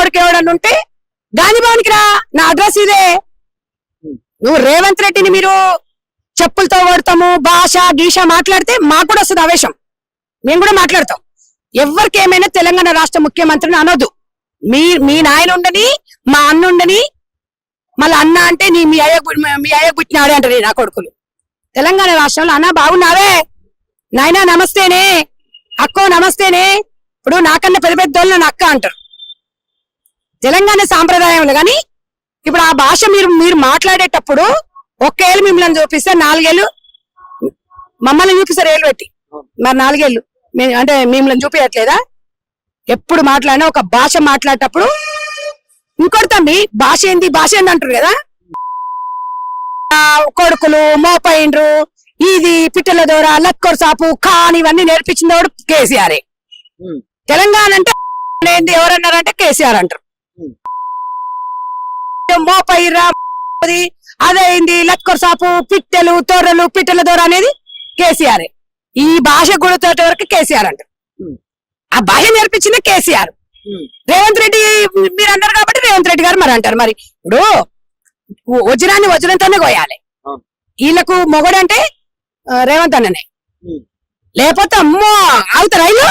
వరకు ఎవడన్నా ఉంటే గాంధీ భవన్ కి రా, నా అడ్రస్ ఇదే. నువ్వు రేవంత్ రెడ్డిని మీరు చెప్పులతో కొడతాము, భాష గీష మాట్లాడితే మాకు కూడా వస్తుంది ఆవేశం, మేము కూడా మాట్లాడతాం. ఎవరికి ఏమైనా తెలంగాణ రాష్ట్ర ముఖ్యమంత్రిని అనొద్దు. మీ నాయన ఉండని, మా అన్న ఉండని, మళ్ళీ అన్న అంటే మీ అయ్య పుట్టినాడే అంటారు నా కొడుకులు. తెలంగాణ రాష్ట్రంలో అన్న బాగున్నావే, నాయనా నమస్తేనే, అక్కో నమస్తేనే. ఇప్పుడు నాకన్నా పెద్ద పెద్ద వాళ్ళు అక్క అంటారు తెలంగాణ సాంప్రదాయంలో. కానీ ఇప్పుడు ఆ భాష మీరు మాట్లాడేటప్పుడు ఒక్కేళ్ళు మిమ్మల్ని చూపిస్తే 4 ఏళ్ళు మమ్మల్ని చూపిస్తారు ఏళ్ళు పెట్టి. మరి 4 ఏళ్ళు అంటే మిమ్మల్ని చూపించట్లేదా? ఎప్పుడు మాట్లాడినా ఒక భాష మాట్లాడేటప్పుడు ఇంకోటి తమ్మి భాష ఏంది అంటారు కదా. కొడుకులు మోపైండ్రు, ఇది పిట్టల దూర, లక్కర్ సాపు, ఖాన్ ఇవన్నీ నేర్పించిన వాడు కేసీఆర్. తెలంగాణ అంటే ఏంది ఎవరన్నారంటే కేసీఆర్ అంటారు. మోపైర్రా అదేంది లక్కర్ సాపు, పిట్టెలు తొర్రలు, పిట్టల దూర అనేది కేసీఆర్. ఈ భాష గుడితోటి వరకు కేసీఆర్ అంటారు. ఆ భాష నేర్పించింది కేసీఆర్. రేవంత్ రెడ్డి మీరు అన్నారు కాబట్టి రేవంత్ రెడ్డి గారు మరి అంటారు. మరి ఇప్పుడు వజ్రాన్ని వజ్రంతోనే కోయాలి. వీళ్ళకు మొగడంటే రేవంత్ అన్ననే, లేకపోతే అమ్మో అవుతారు రైలు.